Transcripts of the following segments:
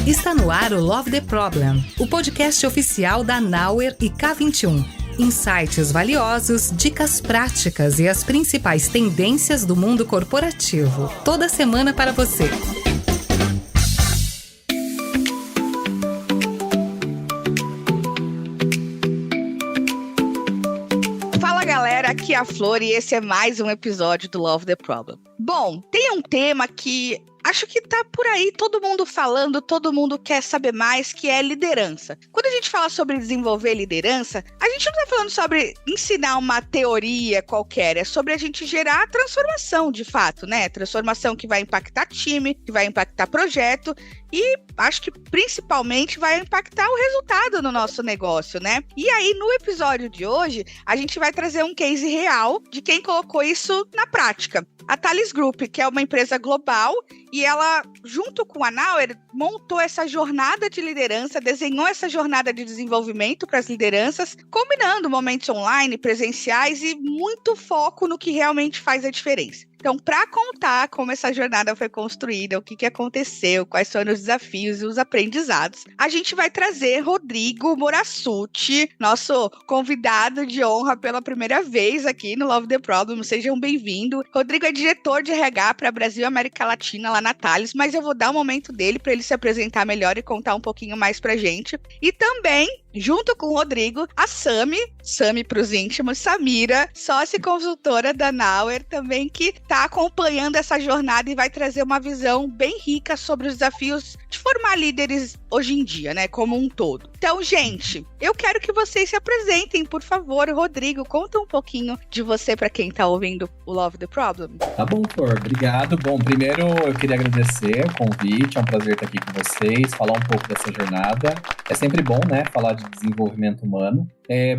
Está no ar o Love the Problem, o podcast oficial da Knauer e K21. Insights valiosos, dicas práticas e as principais tendências do mundo corporativo. Toda semana para você. Fala galera, aqui é a Flor e esse é mais um episódio do Love the Problem. Bom, tem um tema que acho que tá por aí, todo mundo falando, todo mundo quer saber mais, que é liderança. Quando a gente fala sobre desenvolver liderança, a gente não tá falando sobre ensinar uma teoria qualquer, é sobre a gente gerar transformação de fato, né? Transformação que vai impactar time, que vai impactar projeto e acho que principalmente vai impactar o resultado no nosso negócio, né? E aí, no episódio de hoje, a gente vai trazer um case real de quem colocou isso na prática. A Thales Group, que é uma empresa global, e ela, junto com a Knauer, montou essa jornada de liderança, desenhou essa jornada de desenvolvimento para as lideranças, combinando momentos online, presenciais e muito foco no que realmente faz a diferença. Então, para contar como essa jornada foi construída, o que aconteceu, quais foram os desafios e os aprendizados, a gente vai trazer Rodrigo Morassutti, nosso convidado de honra pela primeira vez aqui no Love the Problem. Sejam bem-vindos. Rodrigo é diretor de RH para Brasil e América Latina lá na Thales, mas eu vou dar um momento dele para ele se apresentar melhor e contar um pouquinho mais pra gente. E também, junto com o Rodrigo, a Sami para os íntimos, Samira, sócia e consultora da Knauer, também que está acompanhando essa jornada e vai trazer uma visão bem rica sobre os desafios de formar líderes hoje em dia, né, como um todo. Então, gente, eu quero que vocês se apresentem, por favor. Rodrigo, conta um pouquinho de você para quem está ouvindo o Love the Problem. Tá bom, Flor, obrigado. Bom, primeiro eu queria agradecer o convite, é um prazer estar aqui com vocês, falar um pouco dessa jornada. É sempre bom, né, falar de desenvolvimento humano.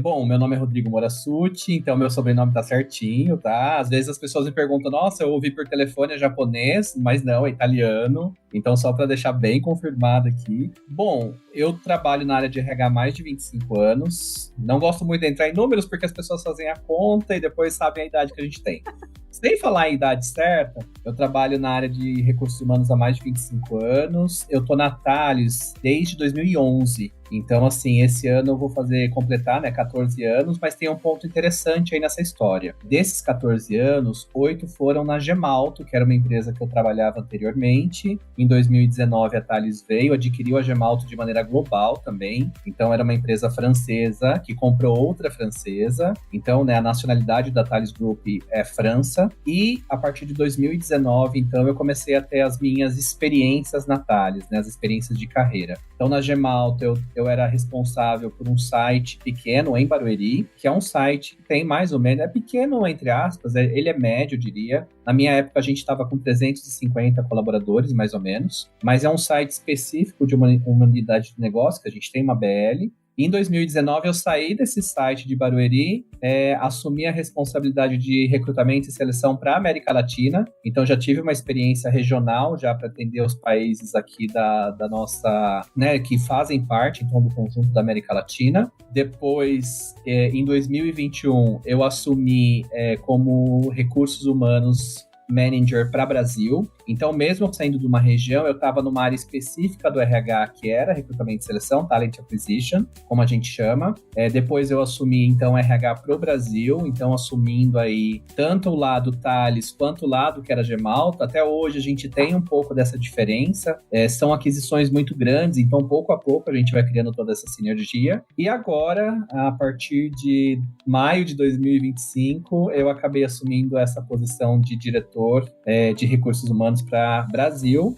Bom, meu nome é Rodrigo Morassutti, então meu sobrenome tá certinho, tá? Às vezes as pessoas me perguntam, nossa, eu ouvi por telefone, é japonês, mas não, é italiano. Então, só para deixar bem confirmado aqui. Bom, eu trabalho na área de RH há mais de 25 anos. Não gosto muito de entrar em números, porque as pessoas fazem a conta e depois sabem a idade que a gente tem. Sem falar a idade certa, eu trabalho na área de recursos humanos há mais de 25 anos. Eu tô na Thales desde 2011. Então, assim, esse ano eu vou completar, né, 14 anos, mas tem um ponto interessante aí nessa história. Desses 14 anos, 8 foram na Gemalto, que era uma empresa que eu trabalhava anteriormente. Em 2019, a Thales veio, adquiriu a Gemalto de maneira global também. Então, era uma empresa francesa que comprou outra francesa. Então, né, a nacionalidade da Thales Group é França. E, a partir de 2019, então, eu comecei a ter as minhas experiências na Thales, né, as experiências de carreira. Então, na Gemalto, eu era responsável por um site pequeno em Barueri, que é um site que tem mais ou menos, é pequeno entre aspas, ele é médio, eu diria. Na minha época, a gente estava com 350 colaboradores, mais ou menos, mas é um site específico de uma unidade de negócio, que a gente tem uma BL. Em 2019, eu saí desse site de Barueri, assumi a responsabilidade de recrutamento e seleção para a América Latina. Então, já tive uma experiência regional já para atender os países aqui da nossa, né, que fazem parte, então, do conjunto da América Latina. Depois, em 2021, eu assumi como recursos humanos manager para Brasil. Então, mesmo saindo de uma região, eu estava numa área específica do RH, que era recrutamento e seleção, Talent Acquisition, como a gente chama. Depois eu assumi, então, RH para o Brasil, então assumindo aí tanto o lado Thales quanto o lado que era Gemalto. Até hoje a gente tem um pouco dessa diferença. São aquisições muito grandes, então pouco a pouco a gente vai criando toda essa sinergia. E agora, a partir de maio de 2025, eu acabei assumindo essa posição de diretor de recursos humanos para Brasil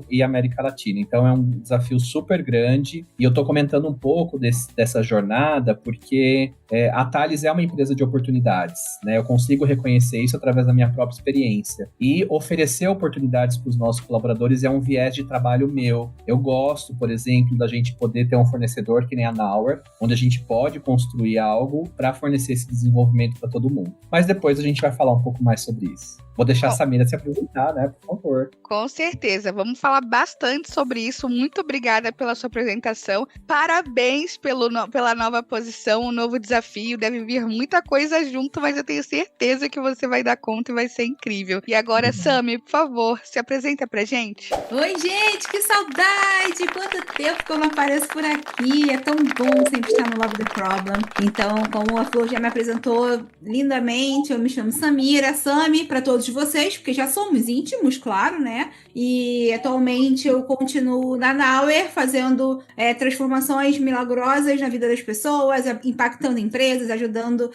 e América Latina. Então é um desafio super grande e eu estou comentando um pouco dessa jornada porque a Thales é uma empresa de oportunidades, né? Eu consigo reconhecer isso através da minha própria experiência e oferecer oportunidades para os nossos colaboradores é um viés de trabalho meu. Eu gosto, por exemplo, da gente poder ter um fornecedor que nem a Knauer, onde a gente pode construir algo para fornecer esse desenvolvimento para todo mundo. Mas depois a gente vai falar um pouco mais sobre isso. Vou deixar a Samira se apresentar, né, por favor. Com certeza, vamos falar bastante sobre isso. Muito obrigada pela sua apresentação. Parabéns pela nova posição, um novo desafio. Deve vir muita coisa junto, mas eu tenho certeza que você vai dar conta e vai ser incrível. E agora, Sami, por favor, se apresenta pra gente. Oi, gente, que saudade! Quanto tempo que eu não apareço por aqui. É tão bom sempre estar no Love the Problem. Então, como a Flor já me apresentou lindamente, eu me chamo Samira, Sami, para todos vocês, porque já somos íntimos, claro, né? E atualmente eu continuo na Nauer, fazendo transformações milagrosas na vida das pessoas, impactando empresas, ajudando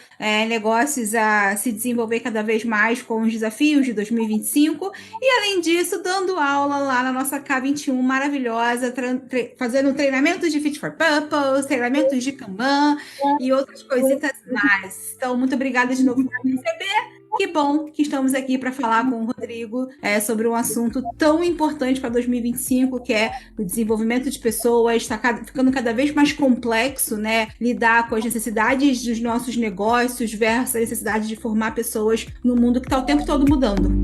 negócios a se desenvolver cada vez mais com os desafios de 2025. E, além disso, dando aula lá na nossa K21 maravilhosa, fazendo treinamentos de Fit for Purpose, treinamentos de Kanban e outras coisitas mais. Então, muito obrigada de novo por me receber. Que bom que estamos aqui para falar com o Rodrigo sobre um assunto tão importante para 2025, que é o desenvolvimento de pessoas. Está ficando cada vez mais complexo, né? Lidar com as necessidades dos nossos negócios versus a necessidade de formar pessoas no mundo que está o tempo todo mudando.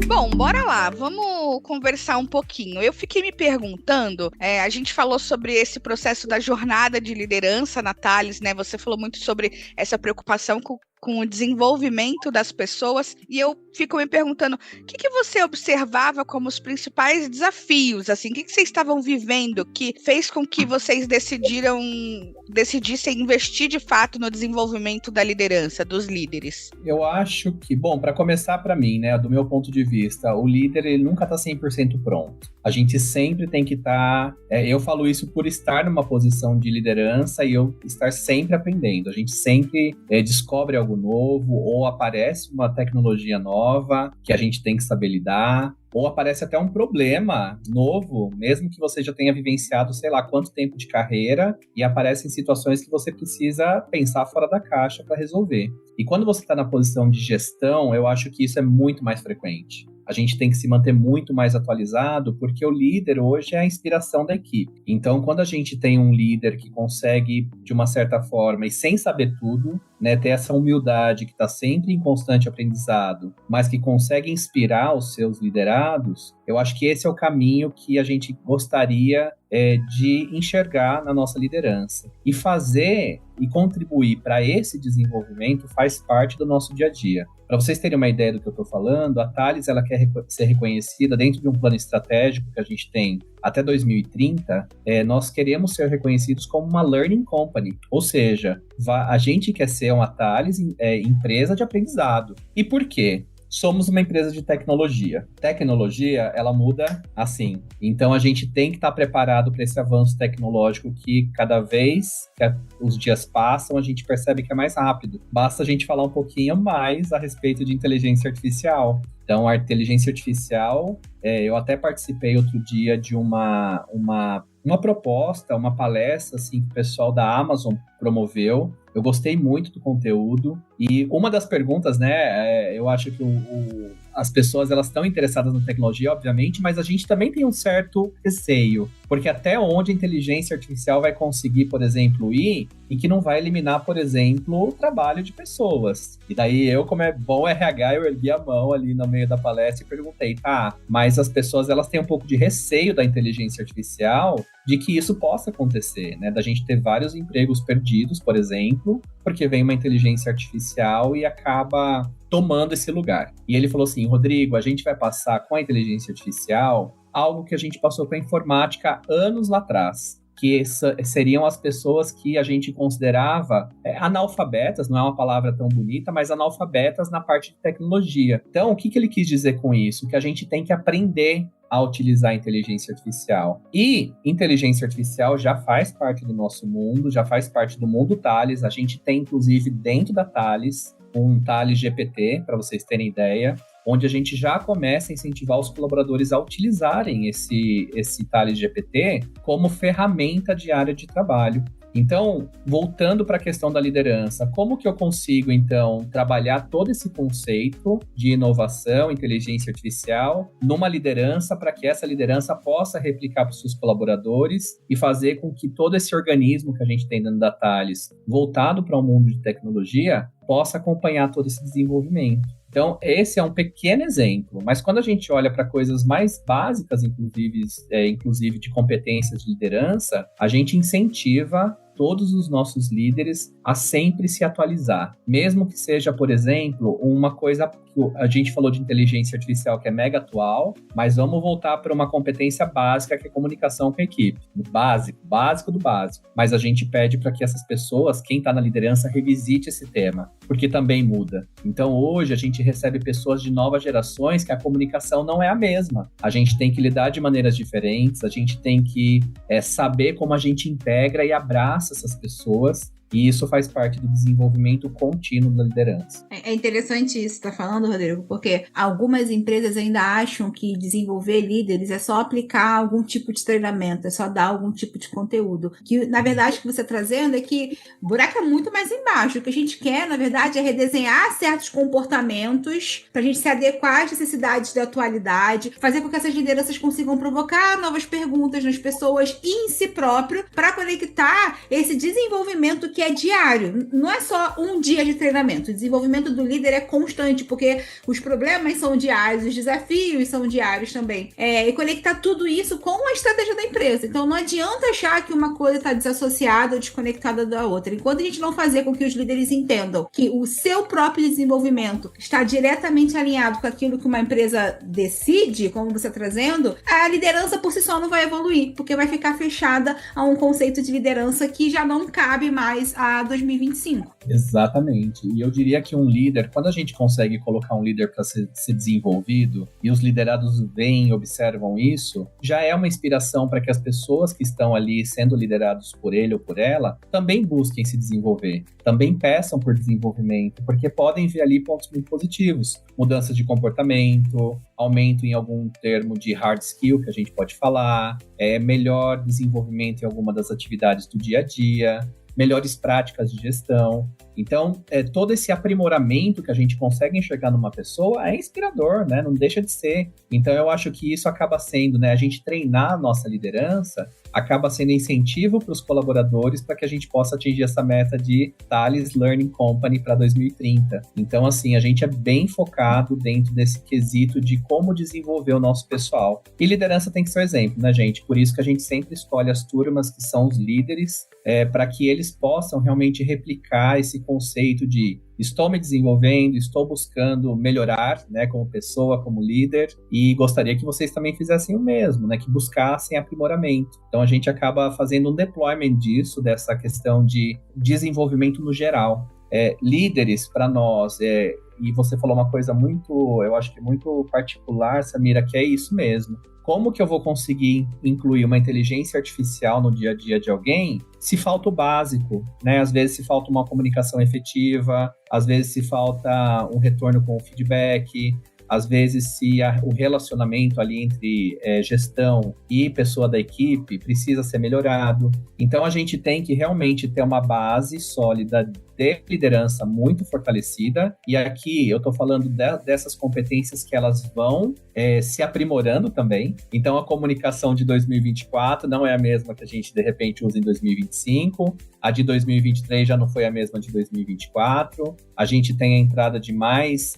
Bom, bora lá, vamos conversar um pouquinho. Eu fiquei me perguntando, a gente falou sobre esse processo da jornada de liderança na Thales, né? Você falou muito sobre essa preocupação com o desenvolvimento das pessoas, e eu fico me perguntando, o que você observava como os principais desafios, assim, o que vocês estavam vivendo que fez com que vocês decidissem investir de fato no desenvolvimento da liderança, dos líderes? Eu acho que, bom, para começar para mim, né, do meu ponto de vista, o líder, ele nunca tá 100% pronto. A gente sempre tem que estar, eu falo isso por estar numa posição de liderança e eu estar sempre aprendendo. A gente sempre descobre algo novo, ou aparece uma tecnologia nova que a gente tem que saber lidar, ou aparece até um problema novo, mesmo que você já tenha vivenciado, sei lá, quanto tempo de carreira, e aparecem situações que você precisa pensar fora da caixa para resolver. E quando você está na posição de gestão, eu acho que isso é muito mais frequente. A gente tem que se manter muito mais atualizado, porque o líder hoje é a inspiração da equipe. Então, quando a gente tem um líder que consegue, de uma certa forma, e sem saber tudo, né, ter essa humildade que está sempre em constante aprendizado, mas que consegue inspirar os seus liderados, eu acho que esse é o caminho que a gente gostaria de enxergar na nossa liderança. E fazer e contribuir para esse desenvolvimento faz parte do nosso dia a dia. Para vocês terem uma ideia do que eu estou falando, a Thales ela quer ser reconhecida dentro de um plano estratégico que a gente tem até 2030, nós queremos ser reconhecidos como uma learning company, ou seja, a gente quer ser uma Thales empresa de aprendizado. E por quê? Somos uma empresa de tecnologia. Tecnologia, ela muda assim. Então, a gente tem que estar preparado para esse avanço tecnológico que cada vez que os dias passam, a gente percebe que é mais rápido. Basta a gente falar um pouquinho mais a respeito de inteligência artificial. Então, a inteligência artificial, eu até participei outro dia de uma proposta, uma palestra assim, que o pessoal da Amazon promoveu. Eu gostei muito do conteúdo. E uma das perguntas, né, eu acho que as pessoas elas estão interessadas na tecnologia, obviamente, mas a gente também tem um certo receio. Porque até onde a inteligência artificial vai conseguir, por exemplo, ir e que não vai eliminar, por exemplo, o trabalho de pessoas. E daí eu, como é bom RH, eu ergui a mão ali no meio da palestra e perguntei, mas as pessoas elas têm um pouco de receio da inteligência artificial de que isso possa acontecer, né? Da gente ter vários empregos perdidos, por exemplo, porque vem uma inteligência artificial e acaba tomando esse lugar. E ele falou assim, Rodrigo, a gente vai passar com a inteligência artificial algo que a gente passou com a informática anos lá atrás, que seriam as pessoas que a gente considerava analfabetas, não é uma palavra tão bonita, mas analfabetas na parte de tecnologia. Então, o que ele quis dizer com isso? Que a gente tem que aprender a utilizar a inteligência artificial. E inteligência artificial já faz parte do nosso mundo, já faz parte do mundo Thales. A gente tem, inclusive, dentro da Thales, um Thales GPT, para vocês terem ideia, onde a gente já começa a incentivar os colaboradores a utilizarem esse Thales GPT como ferramenta de área de trabalho. Então, voltando para a questão da liderança, como que eu consigo, então, trabalhar todo esse conceito de inovação, inteligência artificial, numa liderança, para que essa liderança possa replicar para os seus colaboradores e fazer com que todo esse organismo que a gente tem dentro da Thales, voltado para o mundo de tecnologia, possa acompanhar todo esse desenvolvimento. Então, esse é um pequeno exemplo, mas quando a gente olha para coisas mais básicas, inclusive de competências de liderança, a gente incentiva todos os nossos líderes a sempre se atualizar. Mesmo que seja, por exemplo, uma coisa que a gente falou de inteligência artificial que é mega atual, mas vamos voltar para uma competência básica que é comunicação com a equipe. Do básico do básico. Mas a gente pede para que essas pessoas, quem está na liderança, revisite esse tema, porque também muda. Então hoje a gente recebe pessoas de novas gerações que a comunicação não é a mesma. A gente tem que lidar de maneiras diferentes, a gente tem que saber como a gente integra e abraça essas pessoas, e isso faz parte do desenvolvimento contínuo da liderança. É interessante isso que você está falando, Rodrigo, porque algumas empresas ainda acham que desenvolver líderes é só aplicar algum tipo de treinamento, é só dar algum tipo de conteúdo. Que, na verdade, o que você está trazendo é que o buraco é muito mais embaixo. O que a gente quer, na verdade, é redesenhar certos comportamentos para a gente se adequar às necessidades da atualidade, fazer com que essas lideranças consigam provocar novas perguntas nas pessoas e em si próprio para conectar esse desenvolvimento que é diário. Não é só um dia de treinamento. O desenvolvimento do líder é constante, porque os problemas são diários, os desafios são diários também. E conectar tudo isso com a estratégia da empresa. Então não adianta achar que uma coisa está desassociada ou desconectada da outra. Enquanto a gente não fazer com que os líderes entendam que o seu próprio desenvolvimento está diretamente alinhado com aquilo que uma empresa decide, como você está trazendo, a liderança por si só não vai evoluir, porque vai ficar fechada a um conceito de liderança que já não cabe mais a 2025. Exatamente. E eu diria que um líder, quando a gente consegue colocar um líder para ser desenvolvido e os liderados veem e observam isso, já é uma inspiração para que as pessoas que estão ali sendo liderados por ele ou por ela também busquem se desenvolver, também peçam por desenvolvimento, porque podem ver ali pontos muito positivos. Mudança de comportamento, aumento em algum termo de hard skill que a gente pode falar, melhor desenvolvimento em alguma das atividades do dia a dia, melhores práticas de gestão. Então, todo esse aprimoramento que a gente consegue enxergar numa pessoa é inspirador, né? Não deixa de ser. Então, eu acho que isso acaba sendo, né? A gente treinar a nossa liderança acaba sendo incentivo para os colaboradores para que a gente possa atingir essa meta de Thales Learning Company para 2030. Então, assim, a gente é bem focado dentro desse quesito de como desenvolver o nosso pessoal. E liderança tem que ser o exemplo, né, gente? Por isso que a gente sempre escolhe as turmas que são os líderes, para que eles possam realmente replicar esse conceito de estou me desenvolvendo, estou buscando melhorar, né, como pessoa, como líder, e gostaria que vocês também fizessem o mesmo, né, que buscassem aprimoramento. Então a gente acaba fazendo um deployment disso, dessa questão de desenvolvimento no geral. Líderes, para nós, e você falou uma coisa muito, eu acho que muito particular, Samira, que é isso mesmo. Como que eu vou conseguir incluir uma inteligência artificial no dia a dia de alguém se falta o básico, né? Às vezes se falta uma comunicação efetiva, às vezes se falta um retorno com o feedback, às vezes se o relacionamento ali entre gestão e pessoa da equipe precisa ser melhorado. Então a gente tem que realmente ter uma base sólida de liderança muito fortalecida, e aqui eu estou falando dessas competências que elas vão se aprimorando também. Então a comunicação de 2024 não é a mesma que a gente de repente usa em 2025, a de 2023 já não foi a mesma de 2024, a gente tem a entrada de mais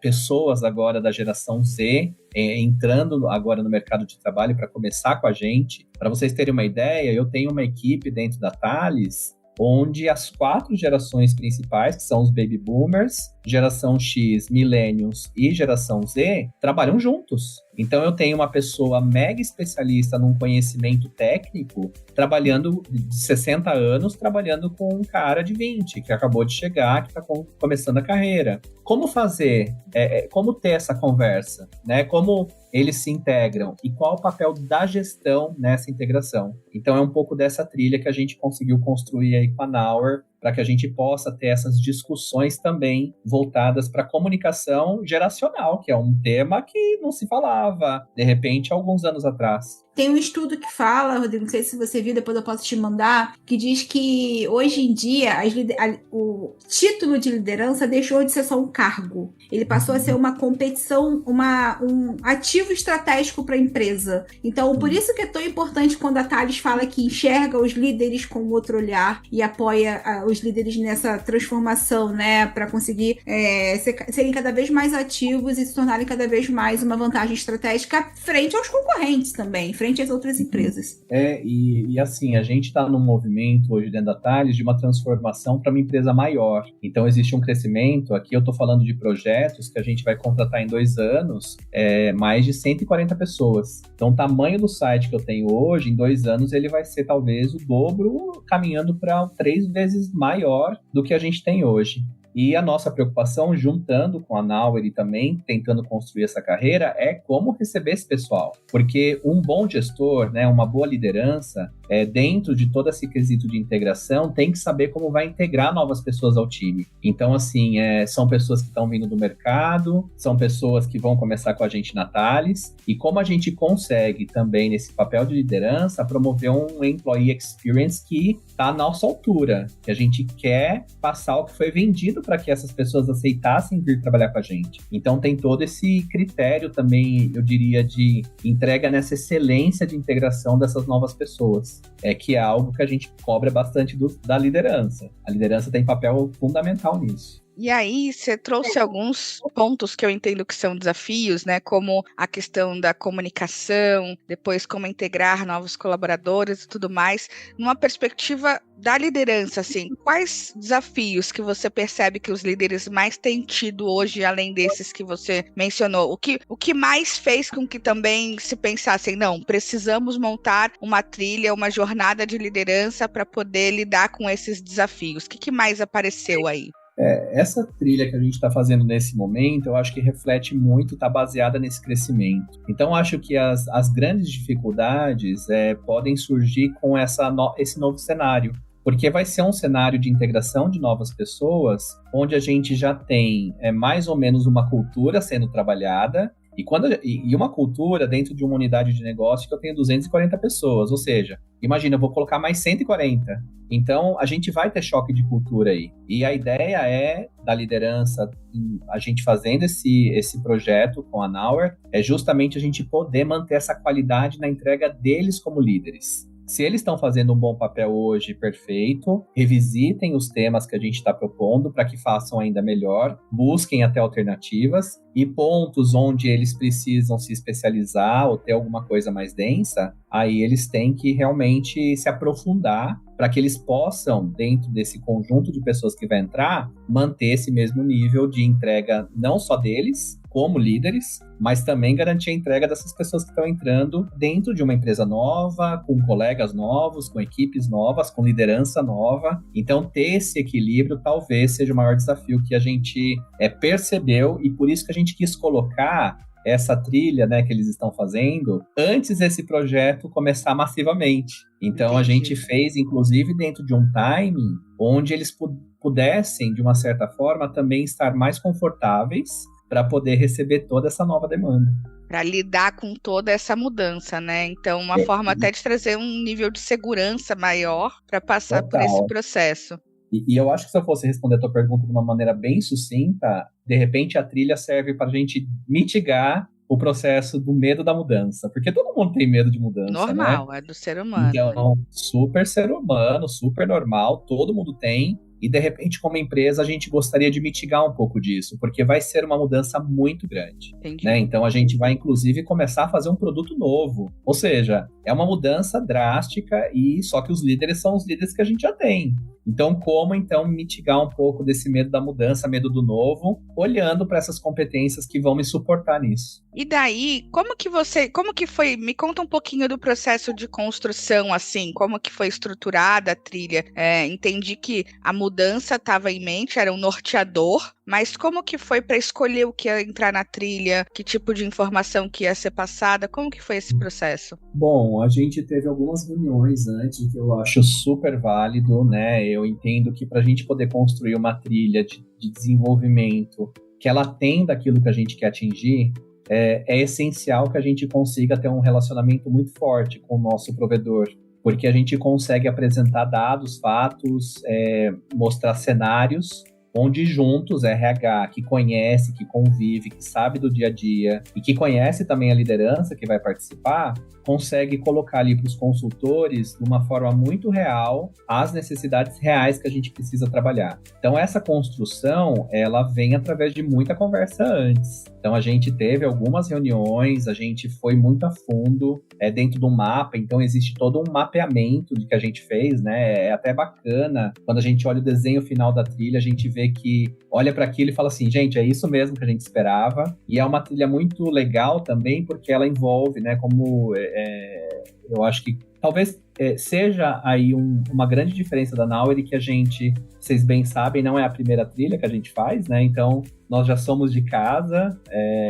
pessoas agora da geração Z entrando agora no mercado de trabalho para começar com a gente. Para vocês terem uma ideia, eu tenho uma equipe dentro da Thales onde as 4 gerações principais, que são os Baby Boomers, geração X, Millennials e geração Z, trabalham juntos. Então eu tenho uma pessoa mega especialista num conhecimento técnico, trabalhando de 60 anos, trabalhando com um cara de 20, que acabou de chegar, que está começando a carreira. Como fazer? Como ter essa conversa? Né? Como eles se integram? E qual o papel da gestão nessa integração? Então é um pouco dessa trilha que a gente conseguiu construir aí com a Nauer, para que a gente possa ter essas discussões também voltadas para a comunicação geracional, que é um tema que não se falava, de repente, há alguns anos atrás. Tem um estudo que fala, Rodrigo, não sei se você viu, depois eu posso te mandar, que diz que hoje em dia o título de liderança deixou de ser só um cargo. Ele passou a ser uma competição, um ativo estratégico para a empresa. Então, por isso que é tão importante quando a Thales fala que enxerga os líderes com outro olhar e apoia os líderes nessa transformação, né, para conseguir serem cada vez mais ativos e se tornarem cada vez mais uma vantagem estratégica frente aos concorrentes também, frente às outras empresas. E assim, a gente está num movimento hoje dentro da Thales de uma transformação para uma empresa maior. Então, existe um crescimento, aqui eu estou falando de projetos que a gente vai contratar em 2 anos, mais de 140 pessoas. Então, o tamanho do site que eu tenho hoje, em 2 anos, ele vai ser talvez o dobro, caminhando para 3 vezes maior do que a gente tem hoje. E a nossa preocupação, juntando com a Nauer e também tentando construir essa carreira, é como receber esse pessoal. Porque um bom gestor, né, uma boa liderança, dentro de todo esse quesito de integração, tem que saber como vai integrar novas pessoas ao time. Então, assim, são pessoas que estão vindo do mercado, são pessoas que vão começar com a gente na Thales, e como a gente consegue também, nesse papel de liderança, promover um employee experience que está à nossa altura, que a gente quer passar o que foi vendido para que essas pessoas aceitassem vir trabalhar com a gente. Então tem todo esse critério também, eu diria, de entrega nessa excelência de integração dessas novas pessoas, que é algo que a gente cobra bastante da liderança. A liderança tem papel fundamental nisso. E aí, você trouxe alguns pontos que eu entendo que são desafios, né? Como a questão da comunicação, depois como integrar novos colaboradores e tudo mais. Numa perspectiva da liderança, assim, quais desafios que você percebe que os líderes mais têm tido hoje, além desses que você mencionou? O que mais fez com que também se pensassem, não, precisamos montar uma trilha, uma jornada de liderança para poder lidar com esses desafios? O que mais apareceu aí? Essa trilha que a gente está fazendo nesse momento, eu acho que reflete muito, está baseada nesse crescimento. Então, acho que as grandes dificuldades podem surgir com esse novo cenário, porque vai ser um cenário de integração de novas pessoas, onde a gente já tem mais ou menos uma cultura sendo trabalhada, e uma cultura dentro de uma unidade de negócio que eu tenho 240 pessoas, ou seja, imagina, eu vou colocar mais 140. Então, a gente vai ter choque de cultura aí. E a ideia da liderança, a gente fazendo esse projeto com a Nauer, é justamente a gente poder manter essa qualidade na entrega deles como líderes. Se eles estão fazendo um bom papel hoje, perfeito, revisitem os temas que a gente está propondo para que façam ainda melhor, busquem até alternativas e pontos onde eles precisam se especializar ou ter alguma coisa mais densa, aí eles têm que realmente se aprofundar para que eles possam, dentro desse conjunto de pessoas que vai entrar, manter esse mesmo nível de entrega não só deles, como líderes, mas também garantir a entrega dessas pessoas que estão entrando dentro de uma empresa nova, com colegas novos, com equipes novas, com liderança nova. Então, ter esse equilíbrio talvez seja o maior desafio que a gente percebeu, e por isso que a gente quis colocar essa trilha, né, que eles estão fazendo antes desse projeto começar massivamente. Então, a gente fez, inclusive, dentro de um timing onde eles pudessem, de uma certa forma, também estar mais confortáveis para poder receber toda essa nova demanda. Para lidar com toda essa mudança, né? Então, uma forma até de trazer um nível de segurança maior para passar por esse processo. E eu acho que se eu fosse responder a tua pergunta de uma maneira bem sucinta, de repente a trilha serve para a gente mitigar o processo do medo da mudança. Porque todo mundo tem medo de mudança, normal, né? É do ser humano. Então, super ser humano, super normal, todo mundo tem. E, de repente, como empresa, a gente gostaria de mitigar um pouco disso, porque vai ser uma mudança muito grande. Né? Então, a gente vai, inclusive, começar a fazer um produto novo. Ou seja, é uma mudança drástica, e só que os líderes são os líderes que a gente já tem. Então, como, mitigar um pouco desse medo da mudança, medo do novo, olhando para essas competências que vão me suportar nisso. E daí, como que foi, me conta um pouquinho do processo de construção, assim, como que foi estruturada a trilha? Entendi que a mudança estava em mente, era um norteador, mas como que foi para escolher o que ia entrar na trilha, que tipo de informação que ia ser passada, como que foi esse processo? Bom, a gente teve algumas reuniões antes, que eu acho super válido, né? Eu entendo que para a gente poder construir uma trilha de desenvolvimento que ela atenda aquilo que a gente quer atingir, é essencial que a gente consiga ter um relacionamento muito forte com o nosso provedor, porque a gente consegue apresentar dados, fatos, mostrar cenários, onde juntos, RH, que conhece, que convive, que sabe do dia a dia e que conhece também a liderança que vai participar, consegue colocar ali para os consultores, de uma forma muito real, as necessidades reais que a gente precisa trabalhar. Então, essa construção, ela vem através de muita conversa antes. Então, a gente teve algumas reuniões, a gente foi muito a fundo dentro do mapa, então existe todo um mapeamento de que a gente fez, né? É até bacana, quando a gente olha o desenho final da trilha, a gente vê que olha para aquilo e fala assim, gente, é isso mesmo que a gente esperava. E é uma trilha muito legal também, porque ela envolve, né, como eu acho que talvez seja aí uma grande diferença da Nowhere, que a gente, vocês bem sabem, não é a primeira trilha que a gente faz, né? Então, nós já somos de casa,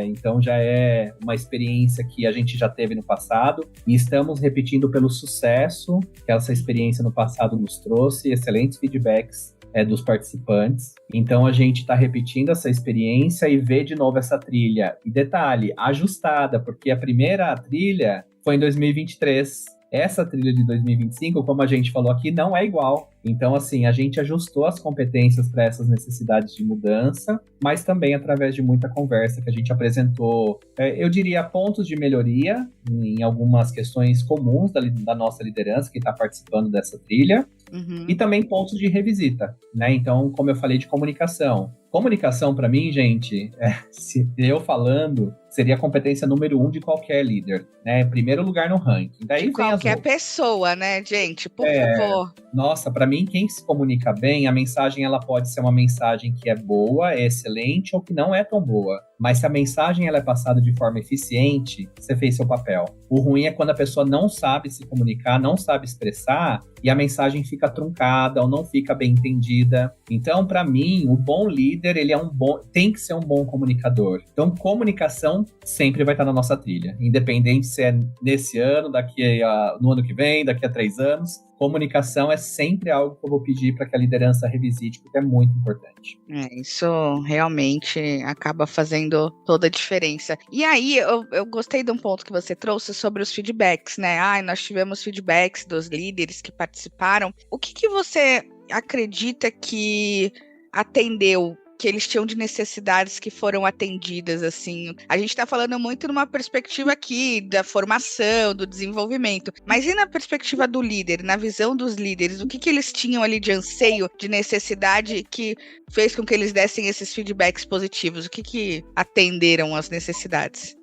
então já é uma experiência que a gente já teve no passado e estamos repetindo pelo sucesso que essa experiência no passado nos trouxe, excelentes feedbacks dos participantes. Então, a gente está repetindo essa experiência e vê de novo essa trilha. E detalhe, ajustada, porque a primeira trilha foi em 2023. Essa trilha de 2025, como a gente falou aqui, não é igual. Então, assim, a gente ajustou as competências para essas necessidades de mudança, mas também através de muita conversa que a gente apresentou, eu diria, pontos de melhoria em algumas questões comuns da nossa liderança que está participando dessa trilha, e também pontos de revisita, né? Então, como eu falei de comunicação. Comunicação, para mim, gente, se eu falando, seria a competência número 1 de qualquer líder, né? Primeiro lugar no ranking. Daí de qualquer pessoa, né, gente? Por favor. Nossa, para mim, quem se comunica bem, a mensagem ela pode ser uma mensagem que é boa, é excelente ou que não é tão boa. Mas se a mensagem ela é passada de forma eficiente, você fez seu papel. O ruim é quando a pessoa não sabe se comunicar, não sabe expressar e a mensagem fica truncada ou não fica bem entendida. Então, para mim, o bom líder, ele tem que ser um bom comunicador. Então, comunicação sempre vai estar na nossa trilha, independente se é nesse ano, no ano que vem, daqui a 3 anos. Comunicação é sempre algo que eu vou pedir para que a liderança revisite, porque é muito importante. Isso realmente acaba fazendo toda a diferença. E aí, eu gostei de um ponto que você trouxe sobre os feedbacks, né? Nós tivemos feedbacks dos líderes que participaram. O que você acredita que atendeu, que eles tinham de necessidades que foram atendidas, assim? A gente está falando muito numa perspectiva aqui da formação, do desenvolvimento, mas e na perspectiva do líder, na visão dos líderes, o que eles tinham ali de anseio, de necessidade que fez com que eles dessem esses feedbacks positivos? O que atenderam às necessidades?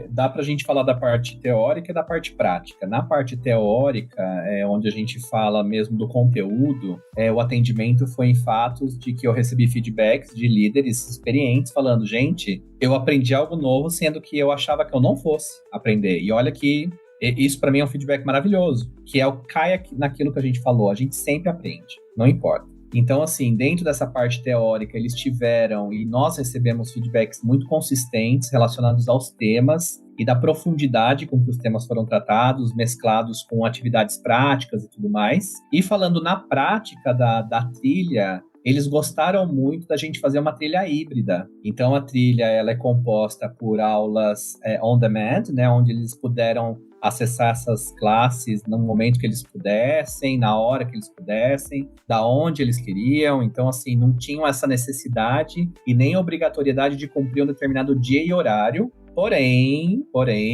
Dá para a gente falar da parte teórica e da parte prática. Na parte teórica, onde a gente fala mesmo do conteúdo, o atendimento foi em fatos de que eu recebi feedbacks de líderes experientes falando, gente, eu aprendi algo novo, sendo que eu achava que eu não fosse aprender. E olha que isso para mim é um feedback maravilhoso, que cai naquilo que a gente falou, a gente sempre aprende, não importa. Então, assim, dentro dessa parte teórica, eles tiveram e nós recebemos feedbacks muito consistentes relacionados aos temas e da profundidade com que os temas foram tratados, mesclados com atividades práticas e tudo mais. E falando na prática da trilha, eles gostaram muito da gente fazer uma trilha híbrida. Então, a trilha ela é composta por aulas on demand, né, onde eles puderam acessar essas classes no momento que eles pudessem, na hora que eles pudessem, da onde eles queriam. Então, assim, não tinham essa necessidade e nem obrigatoriedade de cumprir um determinado dia e horário. Porém,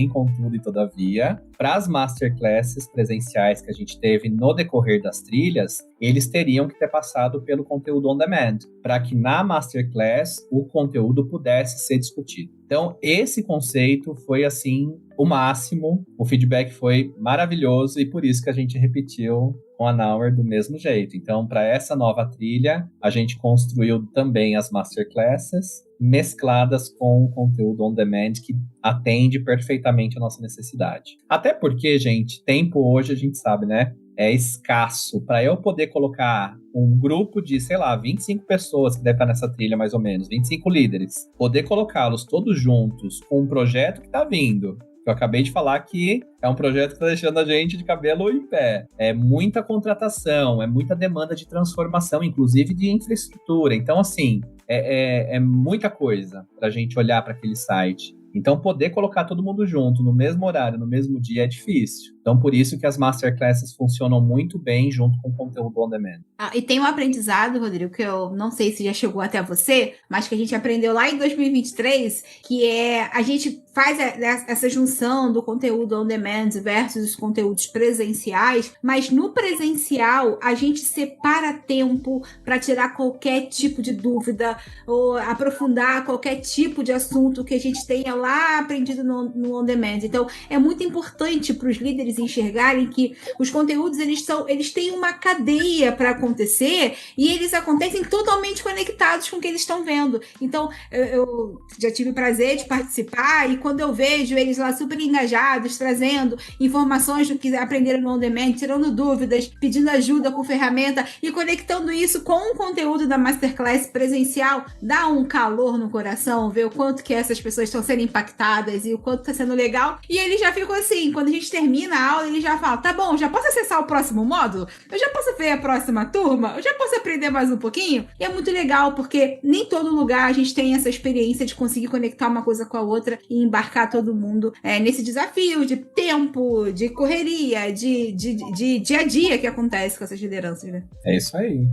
contudo e todavia, para as masterclasses presenciais que a gente teve no decorrer das trilhas, eles teriam que ter passado pelo conteúdo on demand, para que na masterclass o conteúdo pudesse ser discutido. Então, esse conceito foi, assim, o máximo, o feedback foi maravilhoso e por isso que a gente repetiu com a Nowhere do mesmo jeito. Então, para essa nova trilha, a gente construiu também as masterclasses, mescladas com o conteúdo on demand que atende perfeitamente a nossa necessidade. Até porque, gente, tempo hoje a gente sabe, né? É escasso. Para eu poder colocar um grupo de, 25 pessoas que deve estar nessa trilha mais ou menos, 25 líderes, poder colocá-los todos juntos com um projeto que está vindo. Eu acabei de falar que é um projeto que está deixando a gente de cabelo em pé. É muita contratação, é muita demanda de transformação, inclusive de infraestrutura. Então, assim, é muita coisa para a gente olhar para aquele site. Então, poder colocar todo mundo junto, no mesmo horário, no mesmo dia, é difícil. Então, por isso que as masterclasses funcionam muito bem junto com o conteúdo on demand. E tem um aprendizado, Rodrigo, que eu não sei se já chegou até você, mas que a gente aprendeu lá em 2023, que é a gente faz essa junção do conteúdo on demand versus os conteúdos presenciais, mas no presencial a gente separa tempo para tirar qualquer tipo de dúvida ou aprofundar qualquer tipo de assunto que a gente tenha lá aprendido no on demand. Então, é muito importante para os líderes enxergarem que os conteúdos eles têm uma cadeia para acontecer e eles acontecem totalmente conectados com o que eles estão vendo. Então, eu já tive o prazer de participar e quando eu vejo eles lá super engajados, trazendo informações do que aprenderam no on demand, tirando dúvidas, pedindo ajuda com ferramenta e conectando isso com o conteúdo da masterclass presencial, dá um calor no coração, ver o quanto que essas pessoas estão sendo impactadas e o quanto está sendo legal. E eles já ficam assim, quando a gente termina a aula, eles já falam, tá bom, já posso acessar o próximo módulo? Eu já posso ver a próxima turma? Eu já posso aprender mais um pouquinho? E é muito legal, porque nem todo lugar a gente tem essa experiência de conseguir conectar uma coisa com a outra e embarcar todo mundo nesse desafio de tempo, de correria, de dia a dia que acontece com essas lideranças, né? É isso aí.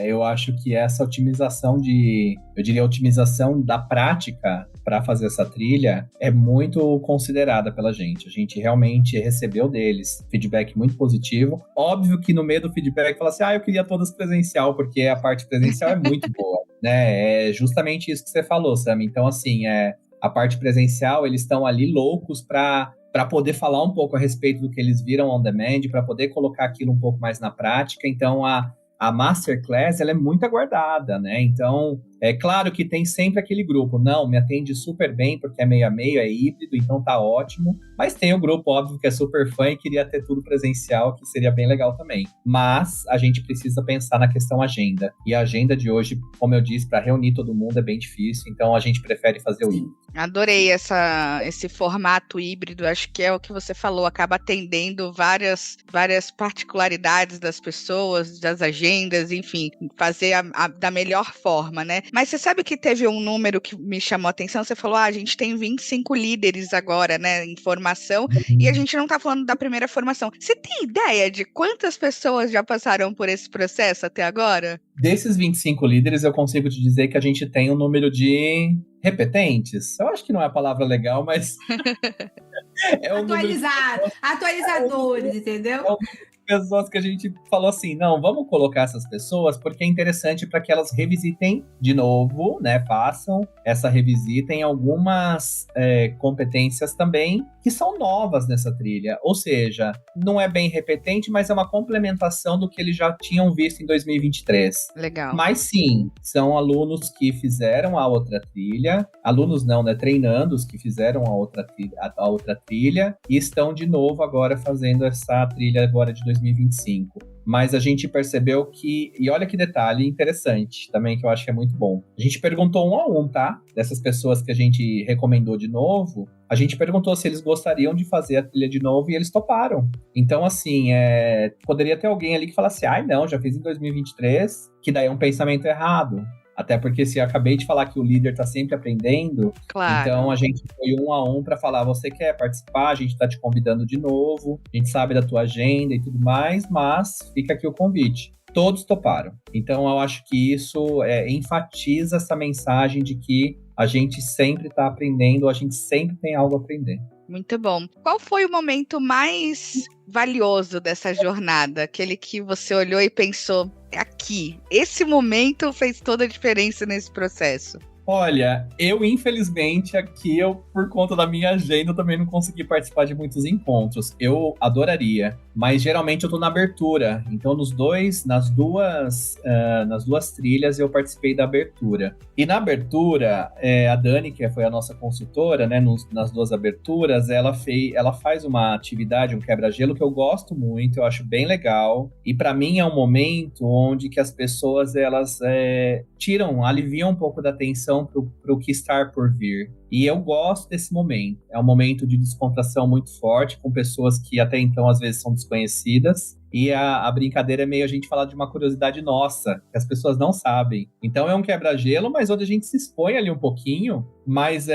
Eu acho que essa otimização otimização da prática para fazer essa trilha é muito considerada pela gente. A gente realmente recebeu deles feedback muito positivo. Óbvio que no meio do feedback fala assim, eu queria todas presencial, porque a parte presencial é muito boa, né? É justamente isso que você falou, Sam. Então, assim, a parte presencial, eles estão ali loucos para poder falar um pouco a respeito do que eles viram on demand, para poder colocar aquilo um pouco mais na prática. Então, a Masterclass, ela é muito aguardada, né? Então, é claro que tem sempre aquele grupo, não, me atende super bem porque é meio a meio, é híbrido, então tá ótimo. Mas tem o grupo, óbvio, que é super fã e queria ter tudo presencial, que seria bem legal também. Mas a gente precisa pensar na questão agenda. E a agenda de hoje, como eu disse, para reunir todo mundo é bem difícil, então a gente prefere fazer o híbrido. Adorei esse formato híbrido, acho que é o que você falou, acaba atendendo várias particularidades das pessoas, das agendas, enfim, fazer da melhor forma, né? Mas você sabe que teve um número que me chamou a atenção, você falou, a gente tem 25 líderes agora, né, em formação, e a gente não tá falando da primeira formação. Você tem ideia de quantas pessoas já passaram por esse processo até agora? Desses 25 líderes, eu consigo te dizer que a gente tem um número de repetentes. Eu acho que não é a palavra legal, mas... Atualizadores, entendeu? Pessoas que a gente falou assim, não, vamos colocar essas pessoas porque é interessante para que elas revisitem de novo, né, façam essa revisita em algumas competências também que são novas nessa trilha, ou seja, não é bem repetente, mas é uma complementação do que eles já tinham visto em 2023. Legal. Mas sim, são alunos que fizeram a outra trilha, alunos não, né, treinandos que fizeram a outra trilha e estão de novo agora fazendo essa trilha agora de 2025. Mas a gente percebeu que, e olha que detalhe interessante também, que eu acho que é muito bom. A gente perguntou 1 a 1, tá? Dessas pessoas que a gente recomendou de novo, a gente perguntou se eles gostariam de fazer a trilha de novo e eles toparam. Então, assim, poderia ter alguém ali que falasse, não, já fiz em 2023, que daí é um pensamento errado. Até porque se eu acabei de falar que o líder está sempre aprendendo, claro. Então a gente foi 1 a 1 para falar, você quer participar, a gente está te convidando de novo, a gente sabe da tua agenda e tudo mais, mas fica aqui o convite. Todos toparam. Então eu acho que isso enfatiza essa mensagem de que a gente sempre está aprendendo, a gente sempre tem algo a aprender. Muito bom. Qual foi o momento mais valioso dessa jornada? Aquele que você olhou e pensou, aqui, esse momento fez toda a diferença nesse processo? Olha, eu por conta da minha agenda, também não consegui participar de muitos encontros. Eu adoraria, mas geralmente eu tô na abertura. Então, nas duas trilhas, eu participei da abertura. E na abertura, a Dani, que foi a nossa consultora, né, nas 2 aberturas, ela faz uma atividade, um quebra-gelo que eu gosto muito, eu acho bem legal. E para mim é um momento onde que as pessoas, elas aliviam um pouco da tensão para o que está por vir. E eu gosto desse momento. É um momento de descontração muito forte, com pessoas que até então às vezes são desconhecidas. E a brincadeira é meio a gente falar de uma curiosidade nossa, que as pessoas não sabem. Então é um quebra-gelo, mas onde a gente se expõe ali um pouquinho. Mas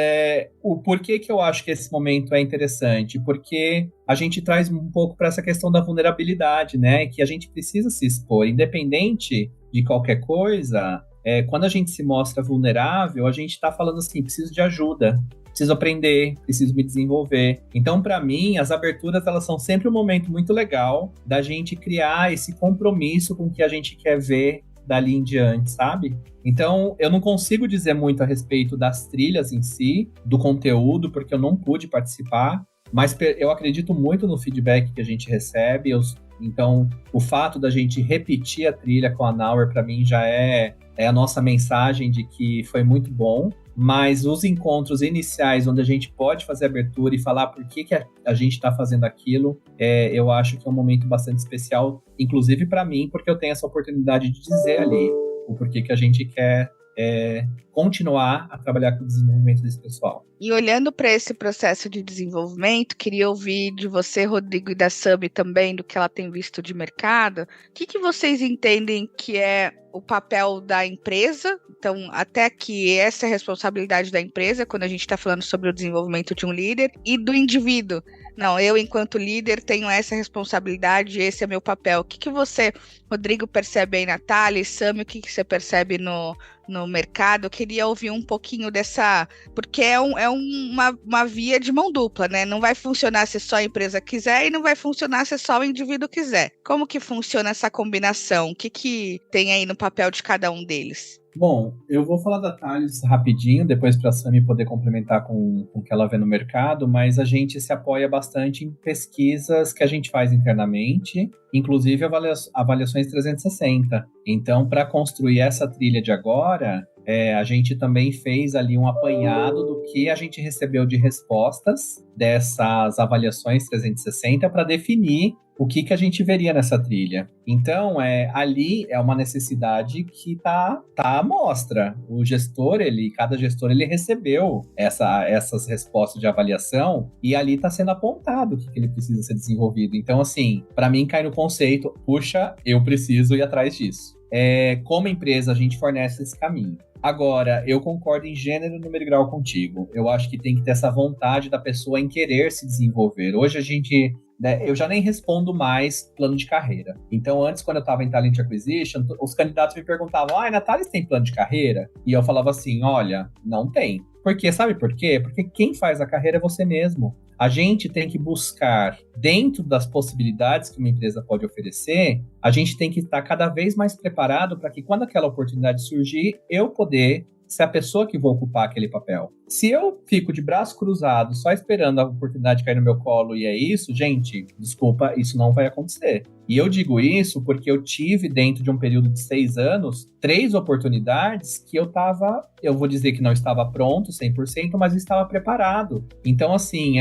o porquê que eu acho que esse momento é interessante? Porque a gente traz um pouco para essa questão da vulnerabilidade, né? Que a gente precisa se expor, independente de qualquer coisa. Quando a gente se mostra vulnerável, a gente está falando assim, preciso de ajuda. Preciso aprender, preciso me desenvolver. Então, para mim, as aberturas, elas são sempre um momento muito legal da gente criar esse compromisso com o que a gente quer ver dali em diante, sabe? Então, eu não consigo dizer muito a respeito das trilhas em si, do conteúdo, porque eu não pude participar, mas eu acredito muito no feedback que a gente recebe. Então, o fato da gente repetir a trilha com a Nauer, para mim, já é a nossa mensagem de que foi muito bom. Mas os encontros iniciais, onde a gente pode fazer abertura e falar por que a gente está fazendo aquilo, eu acho que é um momento bastante especial, inclusive para mim, porque eu tenho essa oportunidade de dizer ali o porquê que a gente quer continuar a trabalhar com o desenvolvimento desse pessoal. E olhando para esse processo de desenvolvimento, queria ouvir de você, Rodrigo, e da Sami também, do que ela tem visto de mercado. O que vocês entendem que é o papel da empresa? Então, até que essa é a responsabilidade da empresa, quando a gente está falando sobre o desenvolvimento de um líder, e do indivíduo. Não, eu, enquanto líder, tenho essa responsabilidade, esse é meu papel. O que você, Rodrigo, percebe aí na Thales? Sami, o que você percebe no mercado? Eu queria ouvir um pouquinho dessa... Porque é uma via de mão dupla, né? Não vai funcionar se só a empresa quiser e não vai funcionar se só o indivíduo quiser. Como que funciona essa combinação? O que tem aí no papel de cada um deles? Bom, eu vou falar da Thales rapidinho, depois para a Sami poder complementar com o que ela vê no mercado, mas a gente se apoia bastante em pesquisas que a gente faz internamente, inclusive avaliações 360. Então, para construir essa trilha de agora, a gente também fez ali um apanhado do que a gente recebeu de respostas dessas avaliações 360 para definir o que a gente veria nessa trilha. Então, ali é uma necessidade que tá à mostra. O gestor, cada gestor, ele recebeu essas respostas de avaliação e ali está sendo apontado o que ele precisa ser desenvolvido. Então, assim, para mim cai no conceito, puxa, eu preciso ir atrás disso. Como empresa, a gente fornece esse caminho. Agora, eu concordo em gênero, número e grau contigo. Eu acho que tem que ter essa vontade da pessoa em querer se desenvolver. Hoje a gente... eu já nem respondo mais plano de carreira. Então, antes, quando eu estava em Talent Acquisition, os candidatos me perguntavam, Natália, tem plano de carreira? E eu falava assim, olha, não tem. Sabe por quê? Porque quem faz a carreira é você mesmo. A gente tem que buscar, dentro das possibilidades que uma empresa pode oferecer, a gente tem que estar cada vez mais preparado para que quando aquela oportunidade surgir, eu poder ser a pessoa que vou ocupar aquele papel. Se eu fico de braço cruzado, só esperando a oportunidade cair no meu colo e é isso, gente, desculpa, isso não vai acontecer. E eu digo isso porque eu tive, dentro de um período de 6 anos, 3 oportunidades que eu vou dizer que não estava pronto 100%, mas estava preparado. Então, assim,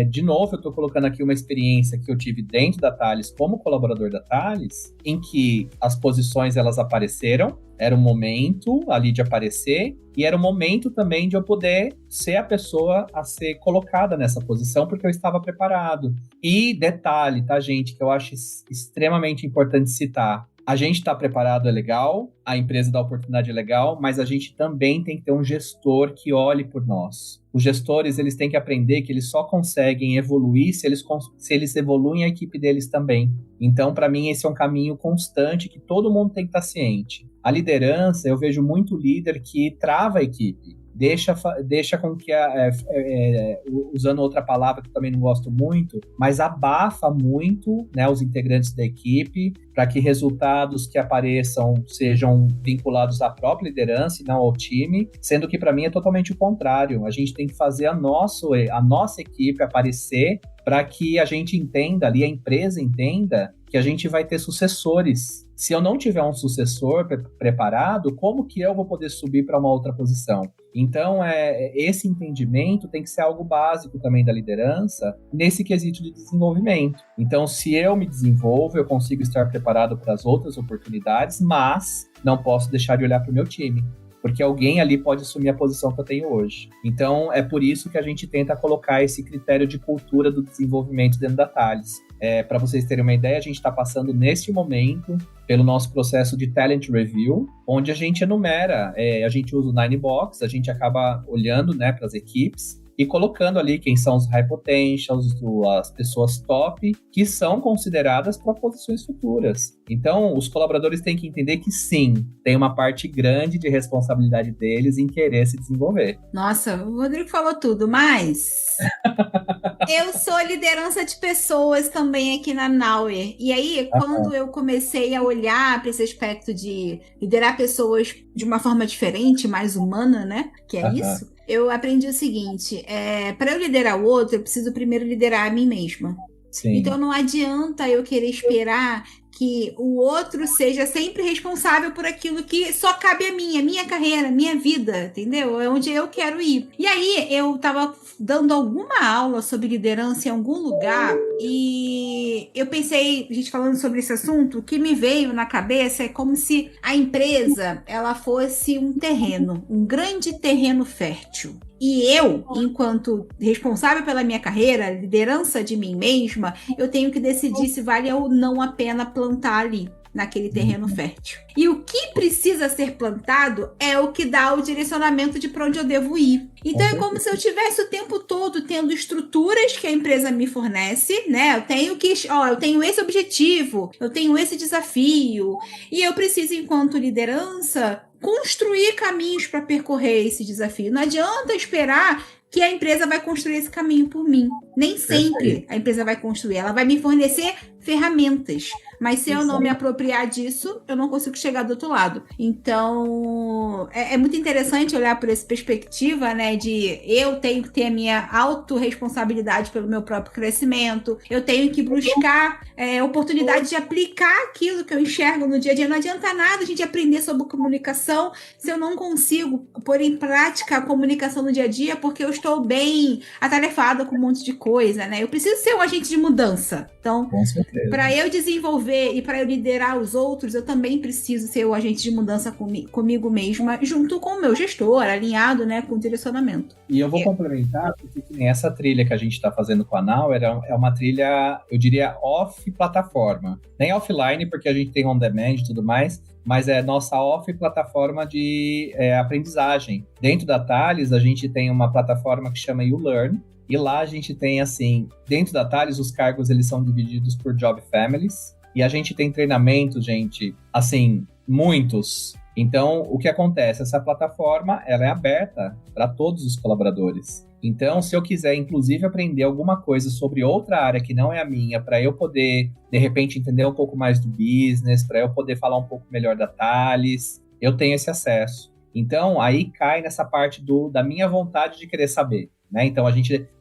de novo, eu estou colocando aqui uma experiência que eu tive dentro da Thales, como colaborador da Thales, em que as posições, elas apareceram, era um momento ali de aparecer, e era um momento também de eu poder ser a pessoa a ser colocada nessa posição, porque eu estava preparado. E detalhe, tá, gente, que eu acho extremamente importante citar. A gente está preparado, é legal, a empresa dá oportunidade é legal, mas a gente também tem que ter um gestor que olhe por nós. Os gestores, eles têm que aprender que eles só conseguem evoluir se eles evoluem a equipe deles também. Então, para mim, esse é um caminho constante que todo mundo tem que estar ciente. A liderança, eu vejo muito líder que trava a equipe. Deixa com que, usando outra palavra que eu também não gosto muito, mas abafa muito, né, os integrantes da equipe para que resultados que apareçam sejam vinculados à própria liderança e não ao time, sendo que para mim é totalmente o contrário. A gente tem que fazer a nossa equipe aparecer para que a gente entenda ali, a empresa entenda que a gente vai ter sucessores. Se eu não tiver um sucessor preparado, como que eu vou poder subir para uma outra posição? Então, esse entendimento tem que ser algo básico também da liderança nesse quesito de desenvolvimento. Então, se eu me desenvolvo, eu consigo estar preparado para as outras oportunidades, mas não posso deixar de olhar para o meu time. porque alguém ali pode assumir a posição que eu tenho hoje. Então, é por isso que a gente tenta colocar esse critério de cultura do desenvolvimento dentro da Thales. Para vocês terem uma ideia, a gente está passando neste momento pelo nosso processo de Talent Review, onde a gente enumera, a gente usa o Ninebox, a gente acaba olhando, né, para as equipes e colocando ali quem são os high potentials, as pessoas top, que são consideradas para posições futuras. Então, os colaboradores têm que entender que sim, tem uma parte grande de responsabilidade deles em querer se desenvolver. Nossa, o Rodrigo falou tudo, mas eu sou liderança de pessoas também aqui na Nauer. E aí, quando eu comecei a olhar para esse aspecto de liderar pessoas de uma forma diferente, mais humana, né? Que é isso. Eu aprendi o seguinte, para eu liderar o outro, eu preciso primeiro liderar a mim mesma. Sim. Então não adianta eu querer esperar que o outro seja sempre responsável por aquilo que só cabe a mim, a minha carreira, a minha vida, entendeu? É onde eu quero ir. E aí eu tava dando alguma aula sobre liderança em algum lugar e eu pensei, a gente falando sobre esse assunto, o que me veio na cabeça é como se a empresa, ela fosse um terreno, um grande terreno fértil. E eu, enquanto responsável pela minha carreira, liderança de mim mesma, eu tenho que decidir se vale ou não a pena plantar ali, naquele terreno fértil. E o que precisa ser plantado é o que dá o direcionamento de para onde eu devo ir. Então é como se eu tivesse o tempo todo tendo estruturas que a empresa me fornece, né? Eu tenho esse objetivo, eu tenho esse desafio, e eu preciso, enquanto liderança, construir caminhos para percorrer esse desafio. Não adianta esperar que a empresa vai construir esse caminho por mim. Nem sempre a empresa vai construir. Ela vai me fornecer ferramentas. Mas se eu não me apropriar disso, eu não consigo chegar do outro lado. Então, é muito interessante olhar por essa perspectiva, né? De eu tenho que ter a minha autorresponsabilidade pelo meu próprio crescimento. Eu tenho que buscar oportunidade de aplicar aquilo que eu enxergo no dia a dia. Não adianta nada a gente aprender sobre comunicação se eu não consigo pôr em prática a comunicação no dia a dia, porque eu estou bem atarefada com um monte de coisa, né? Eu preciso ser um agente de mudança. Então, para eu desenvolver e para eu liderar os outros, eu também preciso ser o agente de mudança comigo mesma, junto com o meu gestor, alinhado, né, com o direcionamento. E eu vou complementar, porque essa trilha que a gente está fazendo com a Nauer é uma trilha, eu diria, off-plataforma. Nem offline, porque a gente tem on-demand e tudo mais, mas é nossa off-plataforma de aprendizagem. Dentro da Thales, a gente tem uma plataforma que chama YouLearn, e lá a gente tem, assim, dentro da Thales, os cargos eles são divididos por job families, e a gente tem treinamento, gente, assim, muitos. Então, o que acontece? Essa plataforma, ela é aberta para todos os colaboradores. Então, se eu quiser, inclusive, aprender alguma coisa sobre outra área que não é a minha, para eu poder, de repente, entender um pouco mais do business, para eu poder falar um pouco melhor da Thales, eu tenho esse acesso. Então, aí cai nessa parte da minha vontade de querer saber. Né? Então,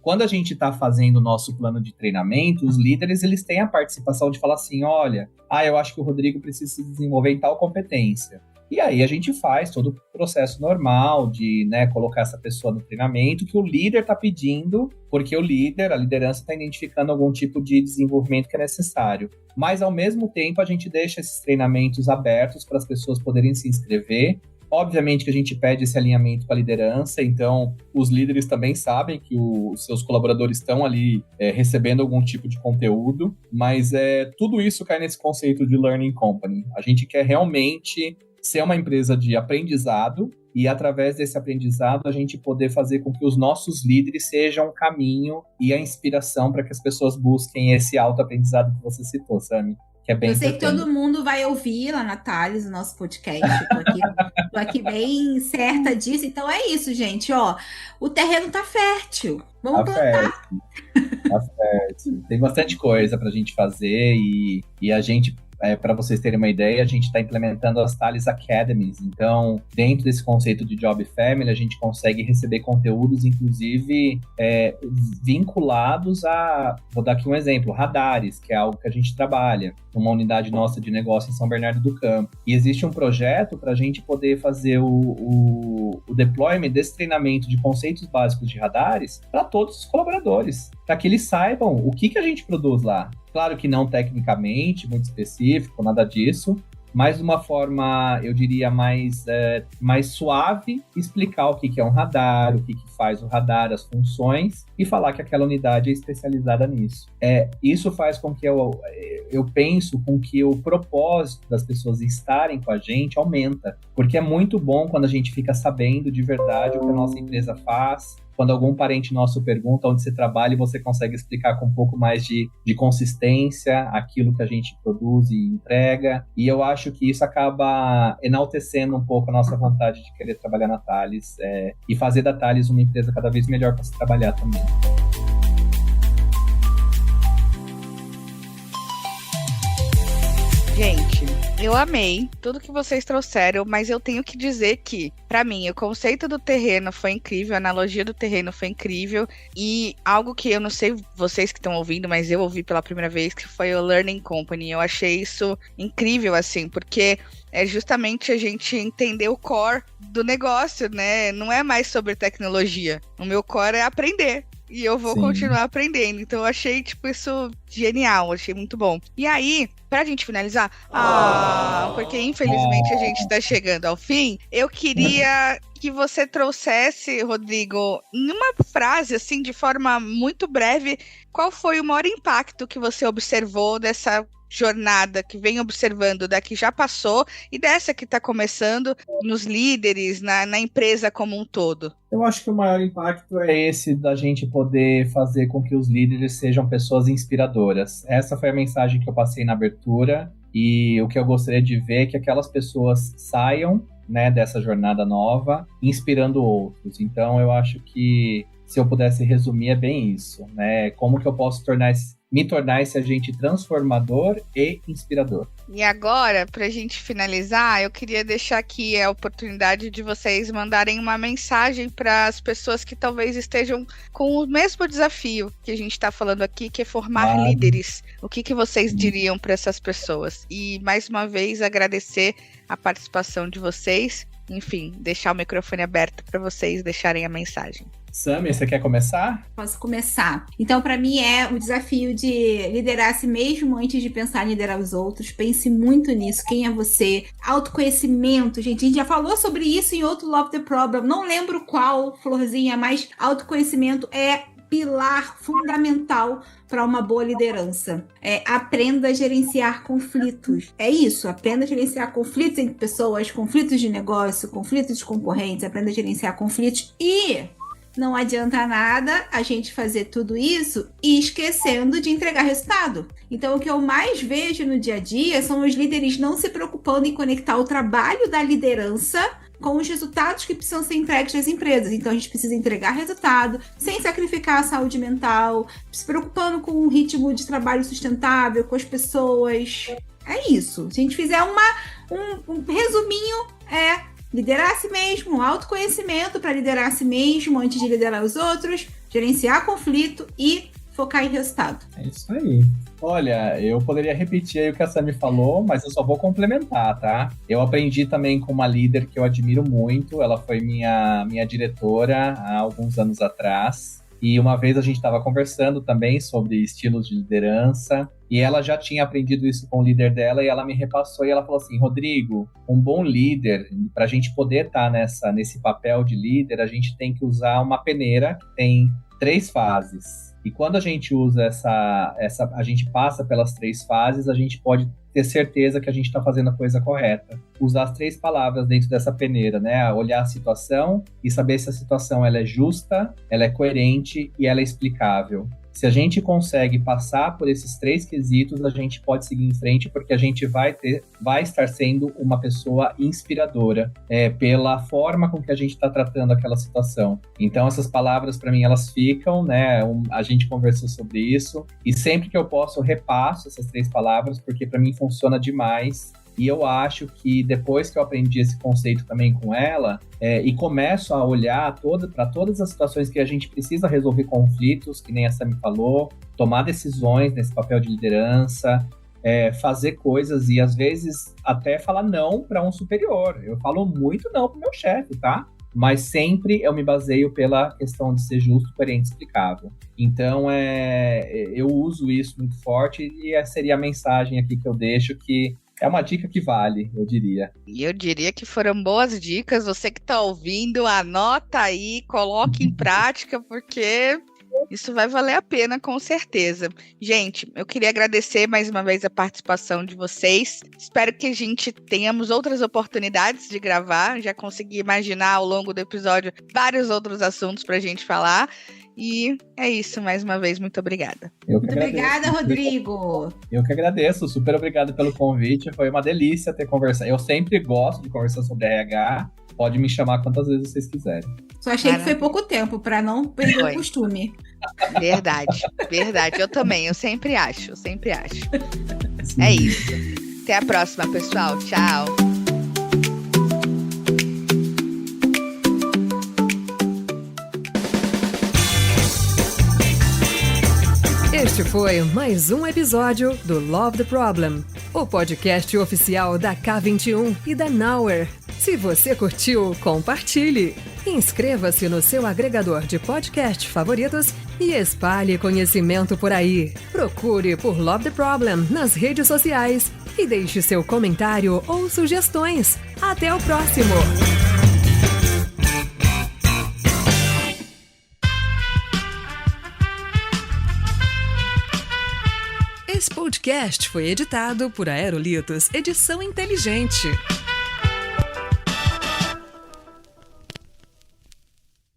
quando a gente está fazendo o nosso plano de treinamento, os líderes eles têm a participação de falar assim, olha, eu acho que o Rodrigo precisa se desenvolver em tal competência. E aí a gente faz todo o processo normal de, né, colocar essa pessoa no treinamento que o líder está pedindo, porque a liderança está identificando algum tipo de desenvolvimento que é necessário. Mas, ao mesmo tempo, a gente deixa esses treinamentos abertos para as pessoas poderem se inscrever. Obviamente que a gente pede esse alinhamento com a liderança, então os líderes também sabem que os seus colaboradores estão ali recebendo algum tipo de conteúdo, mas tudo isso cai nesse conceito de Learning Company. A gente quer realmente ser uma empresa de aprendizado e, através desse aprendizado, a gente poder fazer com que os nossos líderes sejam o caminho e a inspiração para que as pessoas busquem esse autoaprendizado que você citou, Sami. Que é bem eu sei importante. que todo mundo vai ouvir lá na Thales, o nosso podcast. Tô aqui bem certa disso. Então é isso, gente. Ó, o terreno tá fértil. Vamos plantar. Tá fértil. Tem bastante coisa pra gente fazer e a gente... para vocês terem uma ideia, a gente está implementando as Thales Academies. Então, dentro desse conceito de Job Family, a gente consegue receber conteúdos, inclusive, vinculados a... Vou dar aqui um exemplo, radares, que é algo que a gente trabalha numa unidade nossa de negócio em São Bernardo do Campo. E existe um projeto para a gente poder fazer o deployment desse treinamento de conceitos básicos de radares para todos os colaboradores, para que eles saibam o que a gente produz lá. Claro que não tecnicamente, muito específico, nada disso, mas de uma forma, eu diria, mais suave, explicar o que é um radar, o que faz o radar, as funções, e falar que aquela unidade é especializada nisso. Isso faz com que eu penso com que o propósito das pessoas estarem com a gente aumenta, porque é muito bom quando a gente fica sabendo de verdade o que a nossa empresa faz. Quando algum parente nosso pergunta onde você trabalha e você consegue explicar com um pouco mais de consistência aquilo que a gente produz e entrega. E eu acho que isso acaba enaltecendo um pouco a nossa vontade de querer trabalhar na Thales e fazer da Thales uma empresa cada vez melhor para se trabalhar também. Gente, eu amei tudo que vocês trouxeram, mas eu tenho que dizer que, pra mim, o conceito do terreno foi incrível, a analogia do terreno foi incrível, e algo que eu não sei vocês que estão ouvindo, mas eu ouvi pela primeira vez, que foi o Learning Company. Eu achei isso incrível, assim, porque é justamente a gente entender o core do negócio, né? Não é mais sobre tecnologia. O meu core é aprender. E eu vou continuar aprendendo. Então eu achei, isso genial. Achei muito bom. E aí, pra gente finalizar, porque infelizmente a gente tá chegando ao fim, eu queria que você trouxesse, Rodrigo, em uma frase, assim, de forma muito breve, qual foi o maior impacto que você observou dessa jornada que vem observando da que já passou e dessa que está começando nos líderes, na empresa como um todo? Eu acho que o maior impacto é esse da gente poder fazer com que os líderes sejam pessoas inspiradoras. Essa foi a mensagem que eu passei na abertura e o que eu gostaria de ver é que aquelas pessoas saiam, né, dessa jornada nova, inspirando outros. Então eu acho que se eu pudesse resumir é bem isso, né? Como que eu posso me tornar esse agente transformador e inspirador. E agora, para a gente finalizar, eu queria deixar aqui a oportunidade de vocês mandarem uma mensagem para as pessoas que talvez estejam com o mesmo desafio que a gente está falando aqui, que é formar líderes. O que vocês diriam para essas pessoas? E, mais uma vez, agradecer a participação de vocês. Enfim, deixar o microfone aberto para vocês deixarem a mensagem. Sami, você quer começar? Posso começar. Então, para mim, é o desafio de liderar a si mesmo antes de pensar em liderar os outros. Pense muito nisso. Quem é você? Autoconhecimento, gente. A gente já falou sobre isso em outro Love the Problem. Não lembro qual, Florzinha, mas autoconhecimento é pilar fundamental para uma boa liderança. Aprenda a gerenciar conflitos. É isso, aprenda a gerenciar conflitos entre pessoas, conflitos de negócio, conflitos de concorrentes, aprenda a gerenciar conflitos e não adianta nada a gente fazer tudo isso e esquecendo de entregar resultado. Então, o que eu mais vejo no dia a dia são os líderes não se preocupando em conectar o trabalho da liderança com os resultados que precisam ser entregues nas empresas. Então, a gente precisa entregar resultado sem sacrificar a saúde mental, se preocupando com um ritmo de trabalho sustentável, com as pessoas. É isso. Se a gente fizer um resuminho, liderar a si mesmo, autoconhecimento para liderar a si mesmo antes de liderar os outros, gerenciar conflito e focar em resultado. É isso aí. Olha, eu poderia repetir aí o que a Sami falou, mas eu só vou complementar, tá? Eu aprendi também com uma líder que eu admiro muito, ela foi minha diretora há alguns anos atrás, e uma vez a gente estava conversando também sobre estilos de liderança, e ela já tinha aprendido isso com o líder dela, e ela me repassou, e ela falou assim, Rodrigo, um bom líder, para a gente poder estar nesse papel de líder, a gente tem que usar uma peneira que tem 3 fases. E quando a gente usa a gente passa pelas 3 fases, a gente pode ter certeza que a gente está fazendo a coisa correta. Usar as 3 palavras dentro dessa peneira, né? Olhar a situação e saber se a situação ela é justa, ela é coerente e ela é explicável. Se a gente consegue passar por esses 3 quesitos, a gente pode seguir em frente, porque a gente vai estar sendo uma pessoa inspiradora pela forma com que a gente está tratando aquela situação. Então, essas palavras, para mim, elas ficam, né? A gente conversou sobre isso, e sempre que eu posso, eu repasso essas 3 palavras, porque para mim funciona demais. E eu acho que depois que eu aprendi esse conceito também com ela, e começo a olhar para todas as situações que a gente precisa resolver conflitos, que nem a Sami falou, tomar decisões nesse papel de liderança, fazer coisas e às vezes até falar não para um superior. Eu falo muito não para o meu chefe, tá? Mas sempre eu me baseio pela questão de ser justo, coerente e explicável. Então, eu uso isso muito forte e seria a mensagem aqui que eu deixo, que É uma dica que vale, eu diria. E eu diria que foram boas dicas. Você que está ouvindo, anota aí, coloque em prática, porque isso vai valer a pena, com certeza. Gente, eu queria agradecer mais uma vez a participação de vocês. Espero que a gente tenhamos outras oportunidades de gravar. Já consegui imaginar ao longo do episódio vários outros assuntos para a gente falar. E é isso, mais uma vez, muito obrigada. Muito obrigada, Rodrigo. Eu que agradeço, super obrigado pelo convite, foi uma delícia ter conversado. Eu sempre gosto de conversar sobre RH, pode me chamar quantas vezes vocês quiserem. Só achei que foi pouco tempo, para não perder o costume. Verdade, eu também, eu sempre acho. Sim. É isso. Até a próxima, pessoal. Tchau. Este foi mais um episódio do Love the Problem, o podcast oficial da K21 e da Nowhere. Se você curtiu, compartilhe. Inscreva-se no seu agregador de podcast favoritos e espalhe conhecimento por aí. Procure por Love the Problem nas redes sociais e deixe seu comentário ou sugestões. Até o próximo! Esse podcast foi editado por Aerolitos Edição Inteligente.